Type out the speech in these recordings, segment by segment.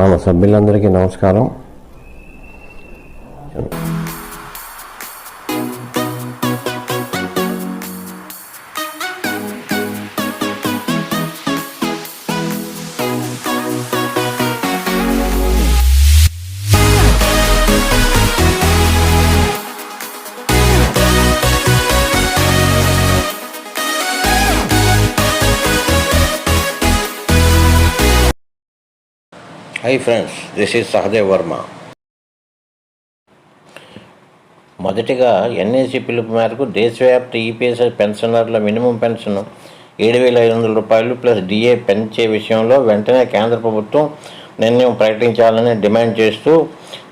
మన సభ్యులందరికీ నమస్కారం. Hi friends, this is Sahadev Verma. మొదటిగా ఎన్ఏసీ పిలుపు మేరకు దేశవ్యాప్త ఈపీఎస్ పెన్షనర్ల మినిమం పెన్షన్ 7,500 రూపాయలు ప్లస్ డిఏ పెంచే విషయంలో వెంటనే కేంద్ర ప్రభుత్వం నిర్ణయం ప్రకటించాలని డిమాండ్ చేస్తూ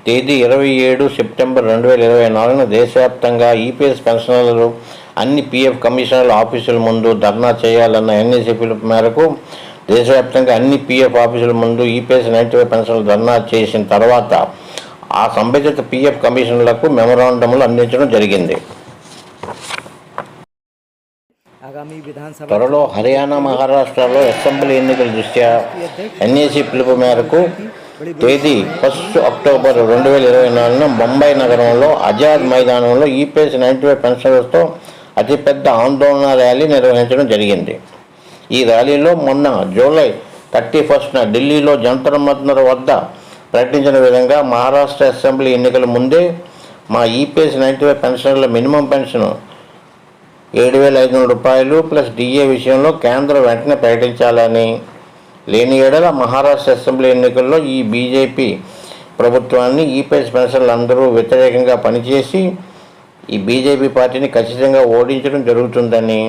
తేదీ 27 సెప్టెంబర్ 2024 దేశవ్యాప్తంగా ఈపీఎస్ పెన్షనర్లు అన్ని పీఎఫ్ కమిషనర్ల ఆఫీసుల ముందు ధర్నా చేయాలన్న ఎన్ఏసీ పిలుపు మేరకు దేశవ్యాప్తంగా అన్ని పీఎఫ్ ఆఫీసుల ముందు ఈపీఎస్ 95 పెన్షన్లు ధర్నా చేసిన తర్వాత ఆ సంబంధిత పీఎఫ్ కమిషన్లకు మెమోరాండంలు అందించడం జరిగింది. త్వరలో హర్యానా, మహారాష్ట్రలో అసెంబ్లీ ఎన్నికల దృష్ట్యా ఎన్ఏసీ పిలుపు మేరకు తేదీ 1 అక్టోబర్ 2024 ముంబై నగరంలో ఆజాద్ మైదానంలో ఈపీఎస్ 95 పెన్షనర్లతో అతిపెద్ద ఆందోళన ర్యాలీ నిర్వహించడం జరిగింది. ఈ ర్యాలీలో మొన్న జూలై 31న ఢిల్లీలో జంతర్ మంతర్ వద్ద ప్రకటించిన విధంగా మహారాష్ట్ర అసెంబ్లీ ఎన్నికల ముందే మా ఈపీఎస్ 95 పెన్షనర్ల మినిమం పెన్షన్ 7,500 రూపాయలు ప్లస్ డిఏ విషయంలో కేంద్రం వెంటనే ప్రకటించాలని, లేని ఏడల మహారాష్ట్ర అసెంబ్లీ ఎన్నికల్లో ఈ బీజేపీ ప్రభుత్వాన్ని ఈపీఎస్ పెన్షనర్లు అందరూ వ్యతిరేకంగా పనిచేసి ఈ బీజేపీ పార్టీని ఖచ్చితంగా ఓడించడం జరుగుతుందని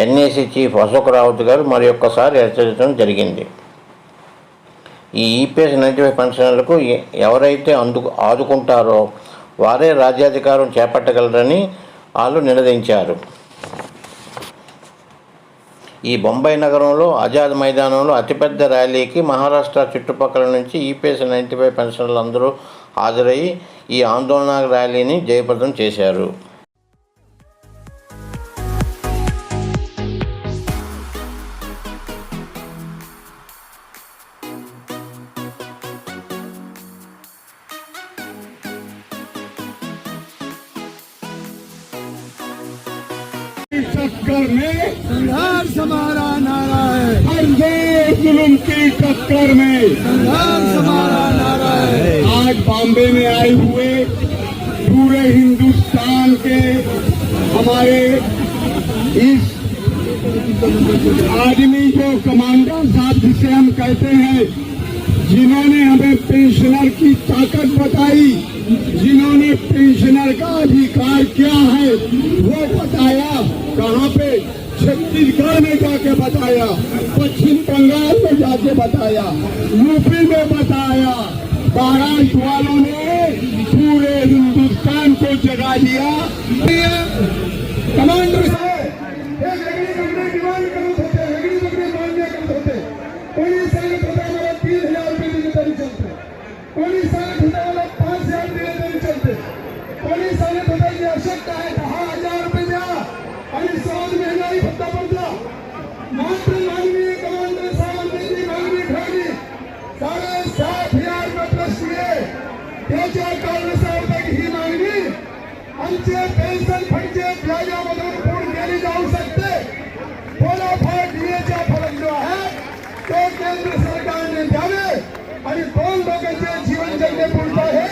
ఎన్ఏసీ చీఫ్ అశోక్ రావత్ గారు మరి ఒక్కసారి హెచ్చరించడం జరిగింది. ఈ ఈపీఎస్ 95 పెన్షనర్లకు ఎవరైతే ఆదుకుంటారో వారే రాజ్యాధికారం చేపట్టగలరని వాళ్ళు నినదించారు. ఈ బొంబై నగరంలో ఆజాద్ మైదానంలో అతిపెద్ద ర్యాలీకి మహారాష్ట్ర చుట్టుపక్కల నుంచి ఈపీఎస్ 95 పెన్షనర్లు అందరూ హాజరయ్యి ఈ ఆందోళన ర్యాలీని జయప్రదం చేశారు. टक्कर में संघर्ष हमारा नारा है, हर जोर जुल्म की टक्कर में संघर्ष हमारा नारा है। आज बॉम्बे में आए हुए पूरे हिंदुस्तान के हमारे इस आदमी जो कमांडर साहब जिसे हम कहते हैं, जिन्होंने हमें पेंशनर की ताकत बताई, जिन्होंने पेंशनर का अधिकार क्या है वो बताया, कहाँ पे छत्तीसगढ़ में जाके बताया, पश्चिम बंगाल में जाके बताया, यूपी में बताया। महाराष्ट्र वालों ने पूरे हिंदुस्तान को जगा दिया। कमांडर कोणी सांगत होता मला 5,000 दिले तरी चलते, कोणी सांगत होता की आवश्यकता आहे 10,000 रुपये द्या आणि सहज महंगाई भत्ता पडला. मात्र माननीय कमांडर साहेबांनी जी मागणी ठेवली 7,500 रुपये प्लस दिले. त्याच्या कारणास्तव ही मागणी आमचे पेन्शन फंडचे व्याजामधून पूर्ण केली जाऊ शकते. थोडाफार डीएचा फरक जो आहे तो केंद्र सरकारने द्यावे आणि 2 लोकांचे जीवन जगणे पुरता आहे.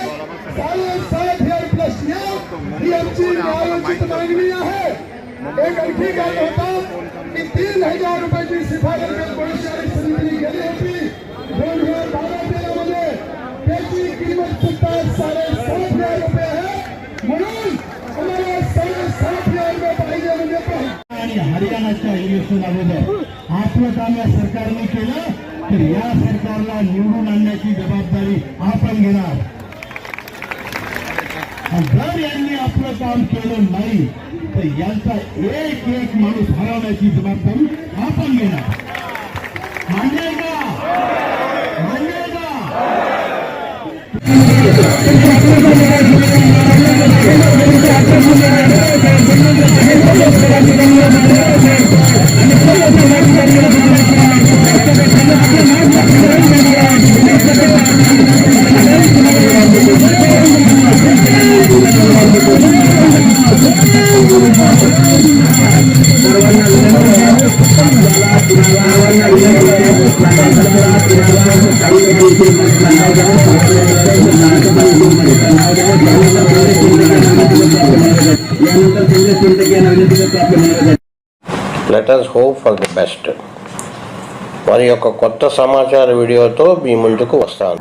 7,500 प्लस ही आमची न्यायोचित मागणी आहे. एक आणखी काय होता की 3,000 रुपयाची शिफारस कोळशारी समितीने केली होती 2012-13 मध्ये. त्याची किंमत फक्त 7,500 रुपये आहे. म्हणून आम्हाला 7,500 रुपये पाहिजे म्हणजे आणि हरियाणाच्या इलेक्शन अगोदर आपलं काम या सरकारने केलं तर या सरकारला निवडून आणण्याची जबाबदारी आपण घेणार. जर यांनी आपलं काम केलं नाही तर यांचा एक माणूस हरवण्याची जबाबदारी आपण घेणार. मान्य का? मान्य का? प्रत्येकाने विनंती करतो आपल्या मनाला let us hope for the best. మరి యొక్క కొత్త సమాచార వీడియోతో మీ ముందుకు వస్తాను.